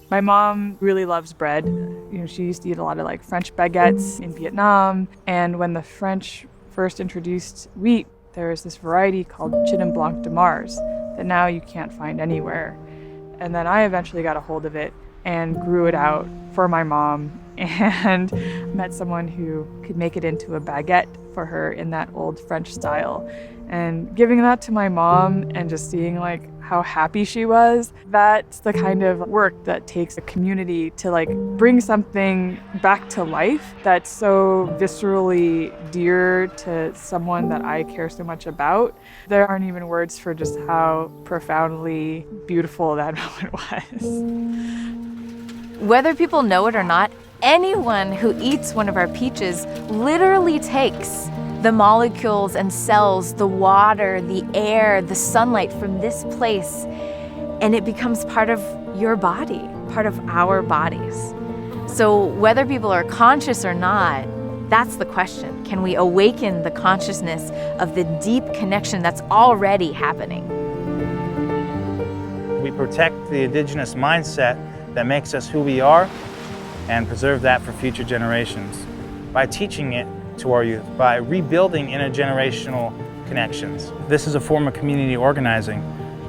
My mom really loves bread. She used to eat a lot of like French baguettes in Vietnam. And when the French first introduced wheat, there was this variety called Chenin Blanc de Mars that now you can't find anywhere. And then I eventually got a hold of it and grew it out for my mom and met someone who could make it into a baguette for her in that old French style. And giving that to my mom and just seeing like how happy she was, that's the kind of work that takes a community to like bring something back to life that's so viscerally dear to someone that I care so much about. There aren't even words for just how profoundly beautiful that moment was. Whether people know it or not, anyone who eats one of our peaches literally takes the molecules and cells, the water, the air, the sunlight from this place, and it becomes part of your body, part of our bodies. So whether people are conscious or not, that's the question. Can we awaken the consciousness of the deep connection that's already happening? We protect the indigenous mindset that makes us who we are and preserve that for future generations by teaching it to our youth, by rebuilding intergenerational connections. This is a form of community organizing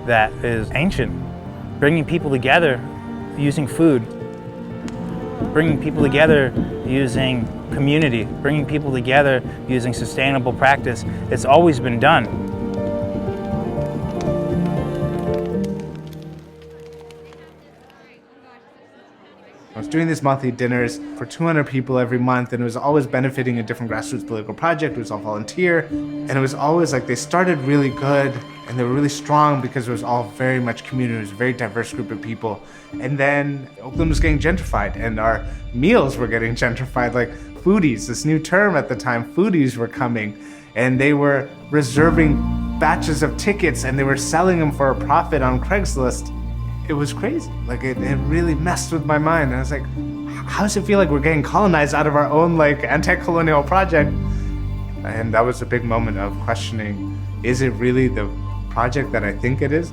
that is ancient, bringing people together using food, bringing people together using community, bringing people together using sustainable practice. It's always been done. I was doing these monthly dinners for 200 people every month, and it was always benefiting a different grassroots political project. It was all volunteer, and it was always like they started really good, and they were really strong because it was all very much community. It was a very diverse group of people. And then Oakland was getting gentrified, and our meals were getting gentrified. Like foodies, this new term at the time, foodies were coming, and they were reserving batches of tickets, and they were selling them for a profit on Craigslist. It was crazy. Like it really messed with my mind. And I was like, how does it feel like we're getting colonized out of our own like anti-colonial project? And that was a big moment of questioning, is it really the project that I think it is?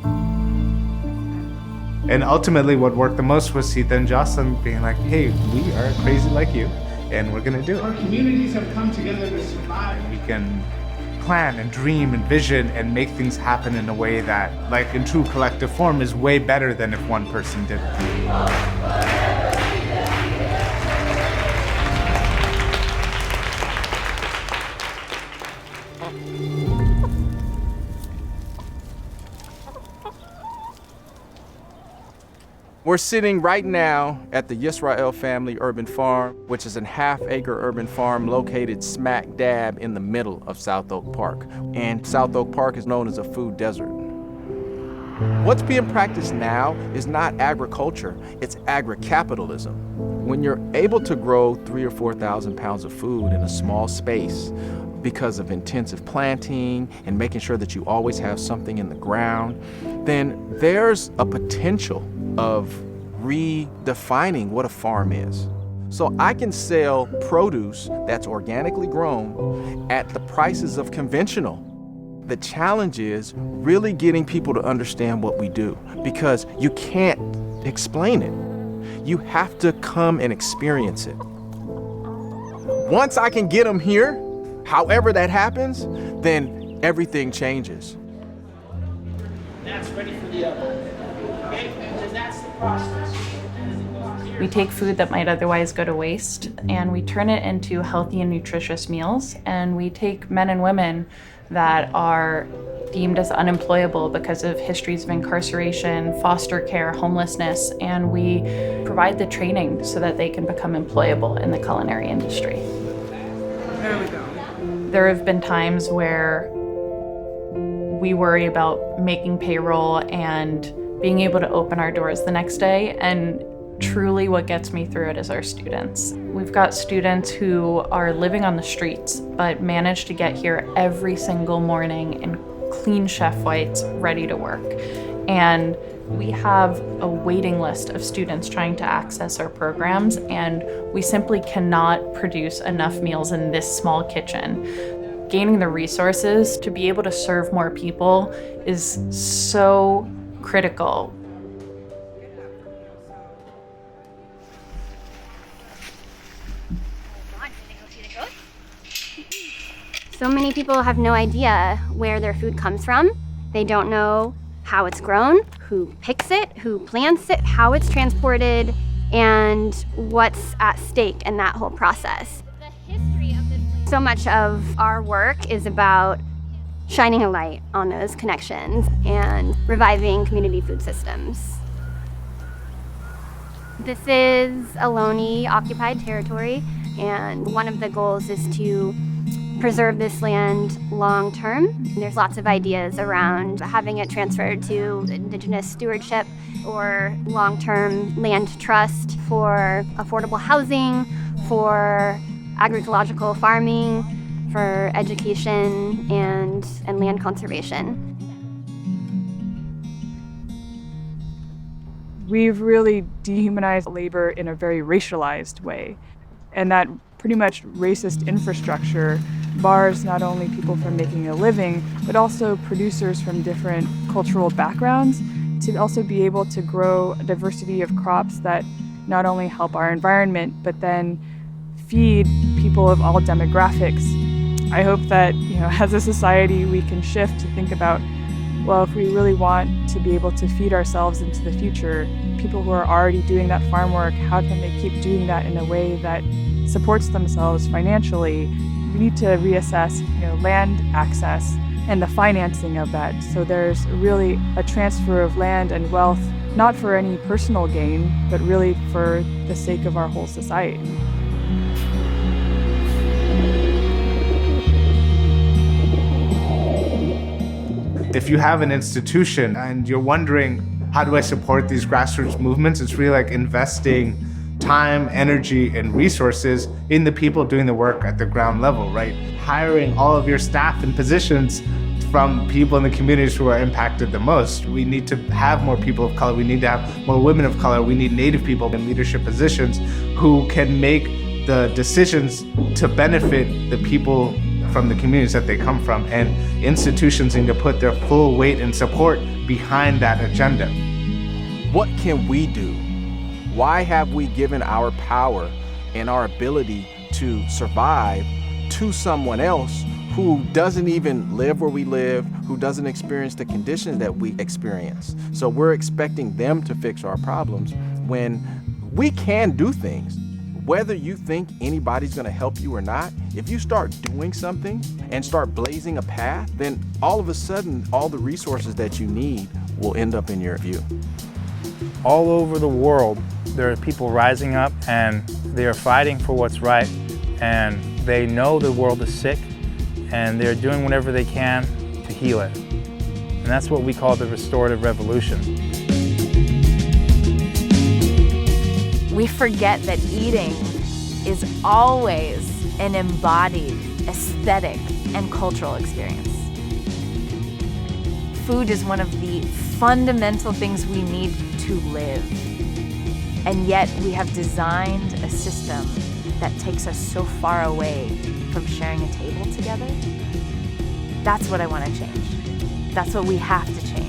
And ultimately what worked the most was Sita and Jocelyn being like, hey, we are crazy like you, and we're gonna do it. Our communities have come together to survive. We can plan and dream and vision and make things happen in a way that, like in true collective form, is way better than if one person did it. We're sitting right now at the Yisrael Family Urban Farm, which is a half-acre urban farm located smack dab in the middle of South Oak Park. And South Oak Park is known as a food desert. What's being practiced now is not agriculture, it's agri-capitalism. When you're able to grow 3,000 or 4,000 pounds of food in a small space because of intensive planting and making sure that you always have something in the ground, then there's a potential of redefining what a farm is. So I can sell produce that's organically grown at the prices of conventional. The challenge is really getting people to understand what we do, because you can't explain it. You have to come and experience it. Once I can get them here, however that happens, then everything changes. That's ready for the oven. Okay, and that's the process. We take food that might otherwise go to waste and we turn it into healthy and nutritious meals. And we take men and women that are deemed as unemployable because of histories of incarceration, foster care, homelessness, and we provide the training so that they can become employable in the culinary industry. There we go. There have been times where we worry about making payroll and being able to open our doors the next day, and truly what gets me through it is our students. We've got students who are living on the streets but manage to get here every single morning in clean chef whites, ready to work. And we have a waiting list of students trying to access our programs, and we simply cannot produce enough meals in this small kitchen. gaining the resources to be able to serve more people is so critical. So many people have no idea where their food comes from. They don't know how it's grown, who picks it, who plants it, how it's transported, and what's at stake in that whole process. So much of our work is about shining a light on those connections and reviving community food systems. This is Ohlone occupied territory, and one of the goals is to preserve this land long term. There's lots of ideas around having it transferred to Indigenous stewardship or long-term land trust for affordable housing, for agroecological farming, for education and land conservation. We've really dehumanized labor in a very racialized way, and that pretty much racist infrastructure bars not only people from making a living, but also producers from different cultural backgrounds to also be able to grow a diversity of crops that not only help our environment, but then feed people of all demographics. I hope that, as a society, we can shift to think about, well, if we really want to be able to feed ourselves into the future, people who are already doing that farm work, how can they keep doing that in a way that supports themselves financially? We need to reassess, land access and the financing of that. So there's really a transfer of land and wealth, not for any personal gain, but really for the sake of our whole society. If you have an institution and you're wondering, how do I support these grassroots movements? It's really like investing time, energy, and resources in the people doing the work at the ground level, right? Hiring all of your staff and positions from people in the communities who are impacted the most. We need to have more people of color. We need to have more women of color. We need Native people in leadership positions who can make the decisions to benefit the people from the communities that they come from, and institutions need to put their full weight and support behind that agenda. What can we do? Why have we given our power and our ability to survive to someone else who doesn't even live where we live, who doesn't experience the conditions that we experience? So we're expecting them to fix our problems when we can do things. Whether you think anybody's gonna help you or not, if you start doing something and start blazing a path, then all of a sudden, all the resources that you need will end up in your view. All over the world, there are people rising up and they are fighting for what's right, and they know the world is sick and they're doing whatever they can to heal it. And that's what we call the restorative revolution. We forget that eating is always an embodied aesthetic and cultural experience. Food is one of the fundamental things we need to live. And yet we have designed a system that takes us so far away from sharing a table together. That's what I want to change. That's what we have to change.